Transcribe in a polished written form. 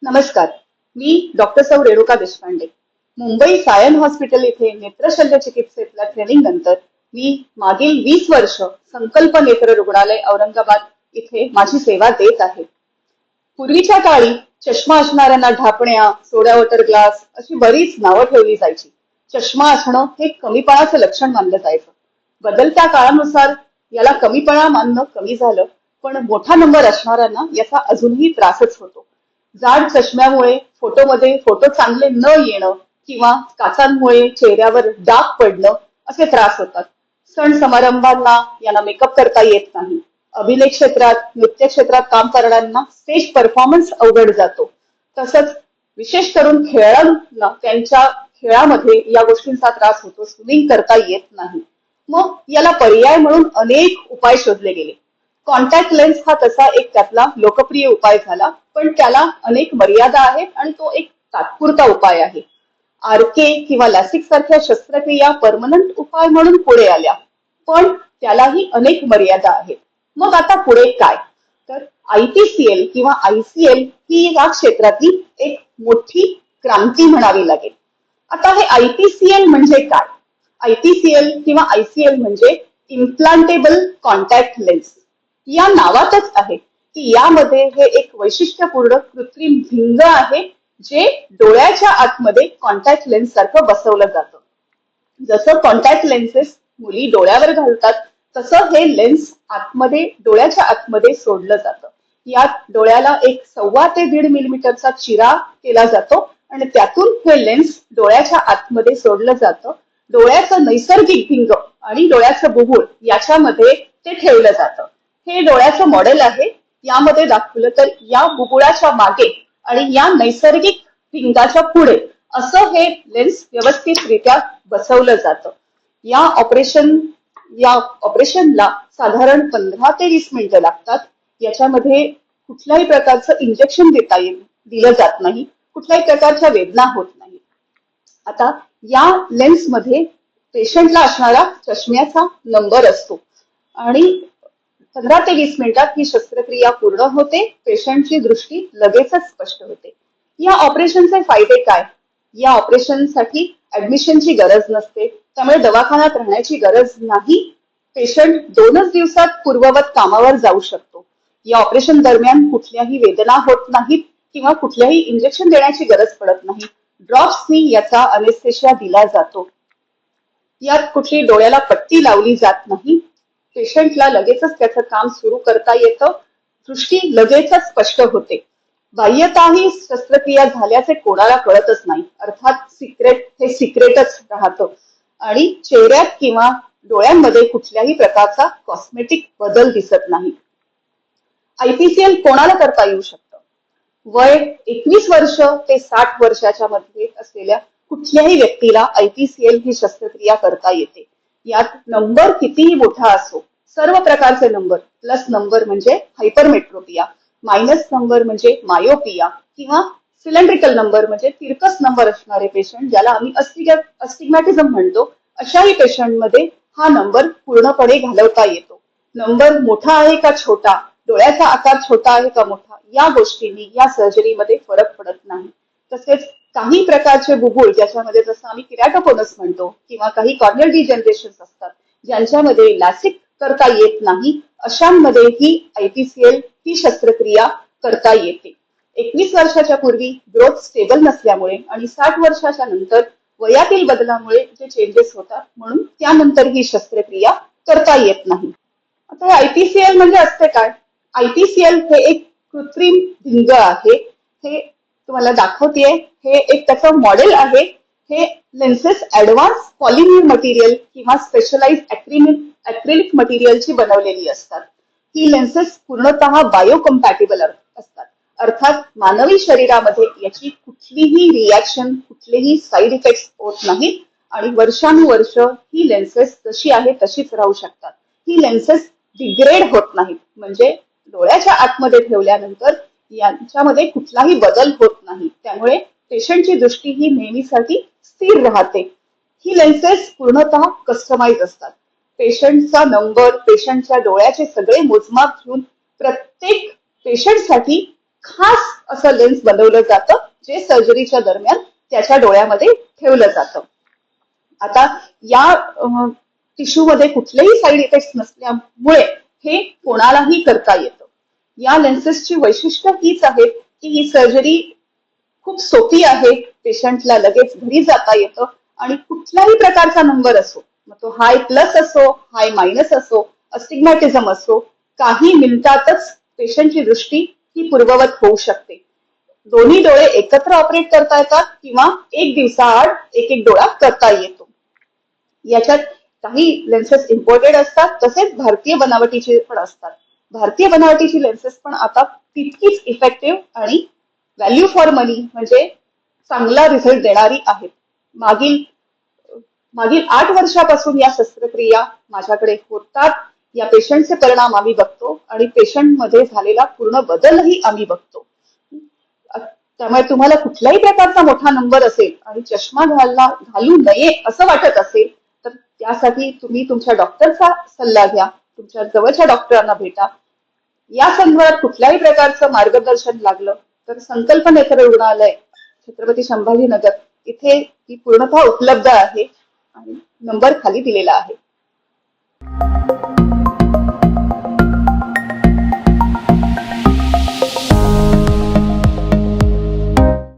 नमस्कार. मी डॉक्टर सौ रेणुका देशपांडे. मुंबई सायन हॉस्पिटल इथे नेत्रशल्य चिकित्सेतल्या ट्रेनिंग नंतर मी मागील 20 वर्ष संकल्प नेत्र रुग्णालय औरंगाबाद इथे माझी सेवा देत आहे. पूर्वीच्या काळी चष्मा असणाऱ्यांना ढापण्या, सोडा वॉटर ग्लास अशी बरीच नावं ठेवली जायची. चष्मा असणं हे कमीपणाचं लक्षण मानलं जायचं. बदलत्या काळानुसार याला कमीपणा मानणं कमी झालं, पण मोठा नंबर असणाऱ्यांना याचा अजूनही त्रासच होतो. जाड चष्म्यामुळे फोटोमध्ये फोटो चांगले न येणं किंवा काचांमुळे चेहऱ्यावर डाग पडणं असे त्रास होतात. सण समारंभांना यांना मेकअप करता येत नाही. अभिनय क्षेत्रात, नृत्य क्षेत्रात काम करणाऱ्यांना स्टेज परफॉर्मन्स अवघड जातो. तसंच विशेष करून खेळाडूंना त्यांच्या खेळामध्ये या गोष्टींचा त्रास होतो. स्विमिंग करता येत नाही. मग याला पर्याय म्हणून अनेक उपाय शोधले गेले. कॉन्टॅक्ट लेन्स हा तसा एक त्यातला लोकप्रिय उपाय झाला, पण त्याला अनेक मर्यादा आहेत आणि तो एक तात्पुरता उपाय आहे. आरके किंवा लॅसिक सारख्या शस्त्रक्रिया परमनंट उपाय म्हणून पुढे आल्या, पण त्यालाही अनेक मर्यादा आहेत. मग आता पुढे काय? तर आयपीसीएल किंवा आयसीएल ही या क्षेत्रातली एक मोठी क्रांती म्हणावी लागेल. आता हे आयपीसीएल म्हणजे काय? आयपीसीएल किंवा आयसीएल म्हणजे इम्प्लांटेबल कॉन्टॅक्ट लेन्स. या नावातच आहे की यामध्ये हे एक वैशिष्ट्यपूर्ण कृत्रिम भिंग आहे जे डोळ्याच्या आतमध्ये कॉन्टॅक्ट लेन्स सारखं बसवलं जातं. जसं कॉन्टॅक्ट लेन्सेस मुली डोळ्यावर घालतात तसं हे लेन्स आतमध्ये डोळ्याच्या आतमध्ये सोडलं जातं. यात डोळ्याला एक 1.25 ते 1.5 मिलीमीटरचा चिरा केला जातो आणि त्यातून हे लेन्स डोळ्याच्या आतमध्ये सोडलं जातं. डोळ्याचं नैसर्गिक भिंग आणि डोळ्याचं बुबुळ याच्यामध्ये ते ठेवलं जातं. हे डोळ्याचं मॉडेल आहे. यामध्ये दाखवलं तर या बुबुळाच्या मागे आणि या नैसर्गिक भिंगाच्या पुढे असं हे लेन्स व्यवस्थितरित्या बसवलं जातं. या ऑपरेशनला साधारण 15 ते 20 मिनिटं लागतात. याच्यामध्ये कुठल्याही प्रकारचं इंजेक्शन दिलं जात नाही. कुठल्याही प्रकारच्या वेदना होत नाही. आता या लेन्समध्ये पेशंटला असणारा चष्म्याचा नंबर असतो आणि 15 ते 20 मिनिटात ही शस्त्रक्रिया पूर्ण होते. पेशंटची दृष्टी लगेचच स्पष्ट होते. या ऑपरेशनचे फायदे काय? या ऑपरेशनसाठी ऍडमिशनची गरज नसते, त्यामुळे दवाखान्यात राहण्याची गरज नाही. पेशंट 2च दिवसात पूर्ववत कामावर जाऊ शकतो. या ऑपरेशन दरम्यान कुठल्याही वेदना होत नाहीत किंवा कुठल्याही इंजेक्शन देण्याची गरज पडत नाही. ड्रॉप्सनी याचा अनेस्थेशिया दिला जातो. यात कुठली डोळ्याला पट्टी लावली जात नाही. पेशंटला लगेचच त्याचं काम सुरू करता येतं. दृष्टी लगेचच स्पष्ट होते. बाह्यतःही शस्त्रक्रिया झाल्याचे कोणाला कळतच नाही. अर्थात हे सिक्रेटच राहतं आणि चेहऱ्यात किंवा डोळ्यांमध्ये कुठल्याही प्रकारचा कॉस्मेटिक बदल दिसत नाही. आयपीसीएल कोणाला करता येऊ शकतं? वय 21 वर्ष ते 60 वर्षाच्या मध्ये असलेल्या कुठल्याही व्यक्तीला आयपीसीएल ही शस्त्रक्रिया करता येते. यात नंबर कितीही मोठा असो, सर्व प्रकारचे नंबर, प्लस नंबर म्हणजे हायपरमेट्रोपिया, मायनस नंबर म्हणजे मायोपिया किंवा सिलेंड्रिकल नंबर म्हणजे तिरकस नंबर असणारे पेशंट, ज्याला आम्ही अस्टिग्मॅटिझम म्हणतो, अशाही पेशंटमध्ये हा नंबर पूर्णपणे घालवता येतो. नंबर मोठा आहे का छोटा, डोळ्याचा आकार छोटा आहे का मोठा, या गोष्टींनी या सर्जरीमध्ये फरक पडत नाही. तसेच काही प्रकारचे बुबुळ, ज्याच्यामध्ये जसं आम्ही किरॅटोकोनस म्हणतो, किंवा काही कॉर्नियल डिजनरेशन असतात ज्यांच्यामध्ये लॅसिक करता येत नाही, अशांमध्ये ही आयपीसीएल ही शस्त्रक्रिया करता येते. 21 वर्षाच्या पूर्वी ग्रोथ स्टेबल नसल्यामुळे आणि 60 वर्षाच्या नंतर वयातील बदलामुळे जे चेंजेस होतात, म्हणून त्यानंतर ही शस्त्रक्रिया करता येत नाही. आता आयपीसीएल म्हणजे असते काय? आयपीसीएल हे एक कृत्रिम भिंग आहे. हे तुम्हाला दाखवतेय. हे एक त्याचं मॉडेल आहे. हे लेन्सेस ऍडव्हान्स पॉलिमर मटेरियल किंवा स्पेशलाइज ऍक्रिलिक मटेरियलची बनवलेली असतात. ही लेन्सेस पूर्णतः बायोकम्पॅटिबल असतात. अर्थात मानवी शरीरामध्ये याची कुठलीही रिॲक्शन, कुठलेही साईड इफेक्ट्स होत नाहीत आणि वर्षानुवर्ष ही लेन्सेस जशी आहे तशीच राहू शकतात. ही लेन्सेस डिग्रेड होत नाहीत, म्हणजे डोळ्याच्या आतमध्ये ठेवल्यानंतर यांच्यामध्ये कुठलाही बदल होत नाही. त्यामुळे पेशंटची दृष्टी ही नेहमीसाठी स्थिर राहते. ही लेन्सेस पूर्णतः कस्टमाइज असतात. पेशंटचा नंबर, पेशंटच्या डोळ्याचे सगळे मोजमाप घेऊन प्रत्येक पेशंटसाठी खास असं लेन्स बनवलं जातं, जे सर्जरीच्या दरम्यान त्याच्या डोळ्यामध्ये ठेवलं जातं. आता या टिश्यू मध्ये कुठलेही साईड इफेक्ट नसल्यामुळे हे कोणालाही करता येतं. या लेन्सेसची वैशिष्ट्य हीच आहेत की ही सर्जरी खूप सोपी आहे, पेशंटला लगेच घरी जाता येतं आणि कुठल्याही प्रकारचा नंबर असो, मग तो हाय प्लस असो, हाय मायनस असो, अस्टिग्मॅटिझम असो, काही मिनिटातच पेशंटची दृष्टी ही पूर्ववत होऊ शकते. दोन्ही डोळे एकत्र ऑपरेट करता येतात किंवा एक दिवसाआड एक एक डोळा करता येतो. याच्यात काही लेन्सेस इम्पोर्टेड असतात, तसेच भारतीय बनावटीचे पण असतात. भारतीय बनावटीची लेन्सेस पण आता तितकीच इफेक्टिव्ह आणि व्हॅल्यू फॉर मनी म्हणजे चांगला रिझल्ट देणारी आहेत. मागील मागील 8 वर्षापासून या शस्त्रक्रिया माझ्याकडे होतात. या पेशंटचे परिणाम आम्ही बघतो आणि पेशंटमध्ये झालेला पूर्ण बदलही आम्ही बघतो. त्यामुळे तुम्हाला कुठल्याही प्रकारचा मोठा नंबर असेल आणि चष्मा घालू नये असं वाटत असेल तर त्यासाठी तुम्ही तुमच्या डॉक्टरचा सल्ला घ्या, तुमच्या जवळच्या डॉक्टरांना भेटा. या संदर्भात कुठल्याही प्रकारचं मार्गदर्शन लागलं तर संकल्प नेत्र रुग्णालय, छत्रपती संभाजीनगर इथे ही पूर्णतः उपलब्ध आहे आणि नंबर खाली दिलेला आहे.